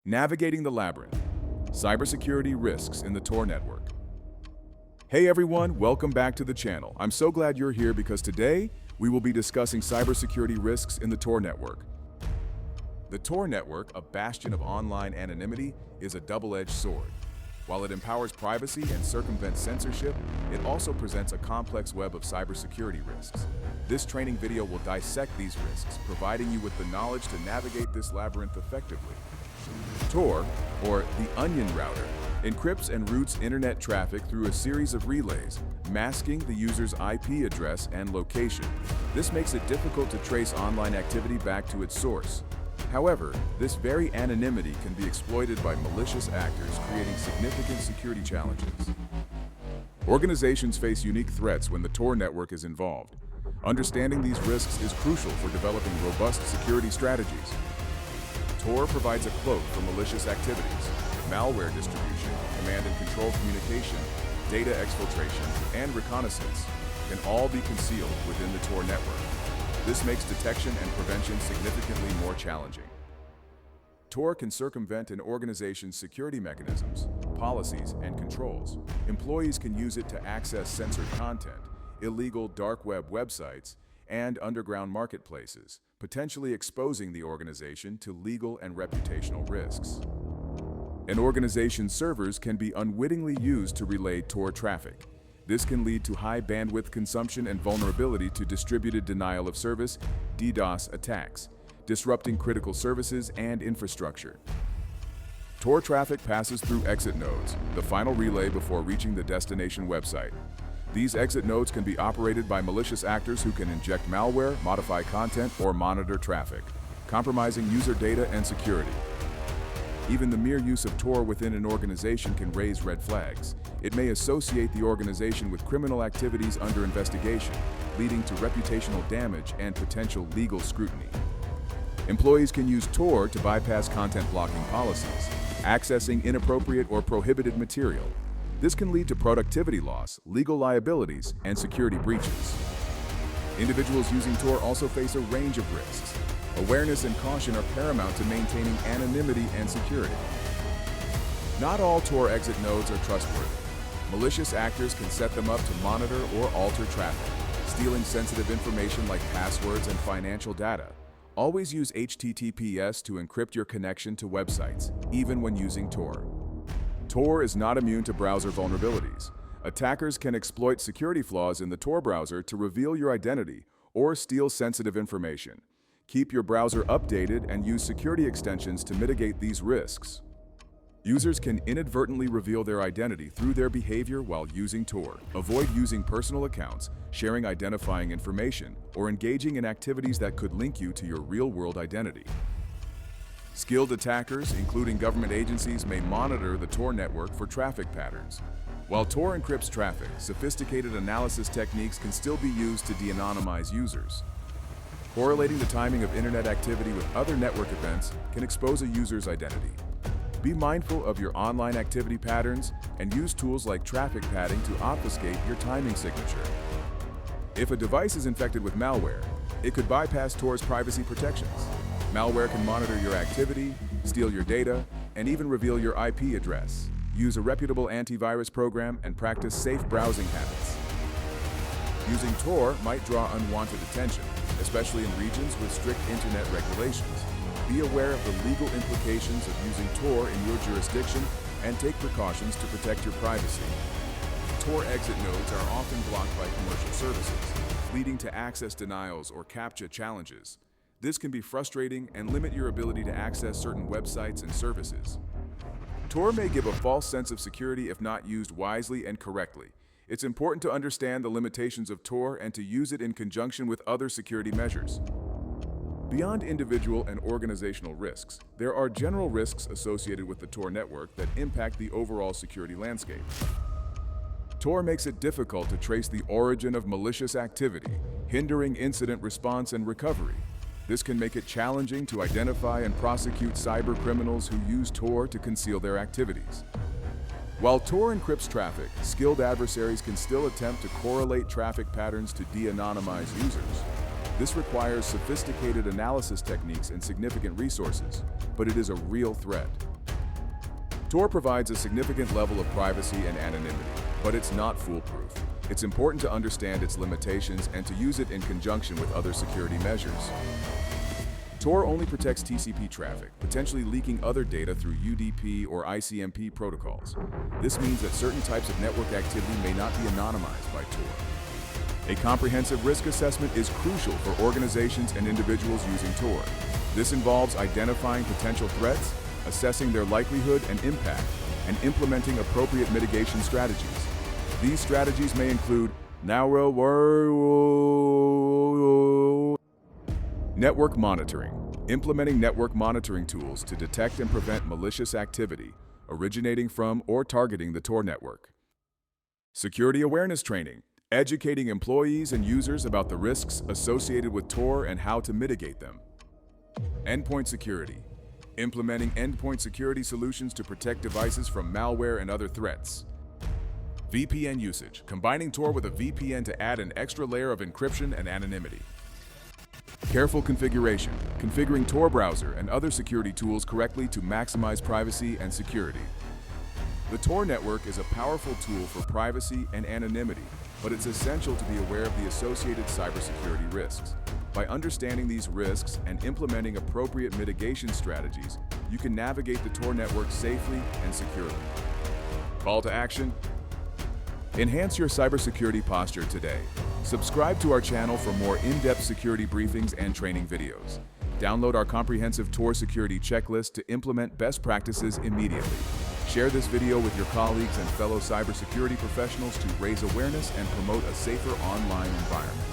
Navigating the Labyrinth, Cybersecurity Risks in the Tor Network. Hey everyone, welcome back to the channel. I'm so glad you're here because today we will be discussing cybersecurity risks in the Tor Network. The Tor Network, a bastion of online anonymity, is a double-edged sword. While it empowers privacy and circumvents censorship, it also presents a complex web of cybersecurity risks. This training video will dissect these risks, providing you with the knowledge to navigate this labyrinth effectively. Tor, or the Onion Router, encrypts and routes internet traffic through a series of relays, masking the user's IP address and location. This makes it difficult to trace online activity back to its source. However, this very anonymity can be exploited by malicious actors, creating significant security challenges. Organizations face unique threats when the Tor network is involved. Understanding these risks is crucial for developing robust security strategies. Tor provides a cloak for malicious activities. Malware distribution, command and control communication, data exfiltration, and reconnaissance can all be concealed within the Tor network. This makes detection and prevention significantly more challenging. Tor can circumvent an organization's security mechanisms, policies, and controls. Employees can use it to access censored content, illegal dark web websites, and underground marketplaces, potentially exposing the organization to legal and reputational risks. An organization's servers can be unwittingly used to relay Tor traffic. This can lead to high bandwidth consumption and vulnerability to distributed denial of service (DDoS) attacks, disrupting critical services and infrastructure. Tor traffic passes through exit nodes, the final relay before reaching the destination website. These exit nodes can be operated by malicious actors who can inject malware, modify content, or monitor traffic, compromising user data and security. Even the mere use of Tor within an organization can raise red flags. It may associate the organization with criminal activities under investigation, leading to reputational damage and potential legal scrutiny. Employees can use Tor to bypass content blocking policies, accessing inappropriate or prohibited material. This can lead to productivity loss, legal liabilities, and security breaches. Individuals using Tor also face a range of risks. Awareness and caution are paramount to maintaining anonymity and security. Not all Tor exit nodes are trustworthy. Malicious actors can set them up to monitor or alter traffic, stealing sensitive information like passwords and financial data. Always use HTTPS to encrypt your connection to websites, even when using Tor. Tor is not immune to browser vulnerabilities. Attackers can exploit security flaws in the Tor browser to reveal your identity or steal sensitive information. Keep your browser updated and use security extensions to mitigate these risks. Users can inadvertently reveal their identity through their behavior while using Tor. Avoid using personal accounts, sharing identifying information, or engaging in activities that could link you to your real-world identity. Skilled attackers, including government agencies, may monitor the Tor network for traffic patterns. While Tor encrypts traffic, sophisticated analysis techniques can still be used to de-anonymize users. Correlating the timing of internet activity with other network events can expose a user's identity. Be mindful of your online activity patterns and use tools like traffic padding to obfuscate your timing signature. If a device is infected with malware, it could bypass Tor's privacy protections. Malware can monitor your activity, steal your data, and even reveal your IP address. Use a reputable antivirus program and practice safe browsing habits. Using Tor might draw unwanted attention, especially in regions with strict internet regulations. Be aware of the legal implications of using Tor in your jurisdiction and take precautions to protect your privacy. Tor exit nodes are often blocked by commercial services, leading to access denials or CAPTCHA challenges. This can be frustrating and limit your ability to access certain websites and services. Tor may give a false sense of security if not used wisely and correctly. It's important to understand the limitations of Tor and to use it in conjunction with other security measures. Beyond individual and organizational risks, there are general risks associated with the Tor network that impact the overall security landscape. Tor makes it difficult to trace the origin of malicious activity, hindering incident response and recovery. This can make it challenging to identify and prosecute cyber criminals who use Tor to conceal their activities. While Tor encrypts traffic, skilled adversaries can still attempt to correlate traffic patterns to de-anonymize users. This requires sophisticated analysis techniques and significant resources, but it is a real threat. Tor provides a significant level of privacy and anonymity, but it's not foolproof. It's important to understand its limitations and to use it in conjunction with other security measures. Tor only protects TCP traffic, potentially leaking other data through UDP or ICMP protocols. This means that certain types of network activity may not be anonymized by Tor. A comprehensive risk assessment is crucial for organizations and individuals using Tor. This involves identifying potential threats, assessing their likelihood and impact, and implementing appropriate mitigation strategies. These strategies may include network monitoring, implementing network monitoring tools to detect and prevent malicious activity originating from or targeting the Tor network. Security awareness training, educating employees and users about the risks associated with Tor and how to mitigate them. Endpoint security, implementing endpoint security solutions to protect devices from malware and other threats. VPN usage, combining Tor with a VPN to add an extra layer of encryption and anonymity. Careful configuration, configuring Tor browser and other security tools correctly to maximize privacy and security. The Tor network is a powerful tool for privacy and anonymity, but it's essential to be aware of the associated cybersecurity risks. By understanding these risks and implementing appropriate mitigation strategies, you can navigate the Tor network safely and securely. Call to action: enhance your cybersecurity posture today. Subscribe to our channel for more in-depth security briefings and training videos. Download our comprehensive Tor security checklist to implement best practices immediately. Share this video with your colleagues and fellow cybersecurity professionals to raise awareness and promote a safer online environment.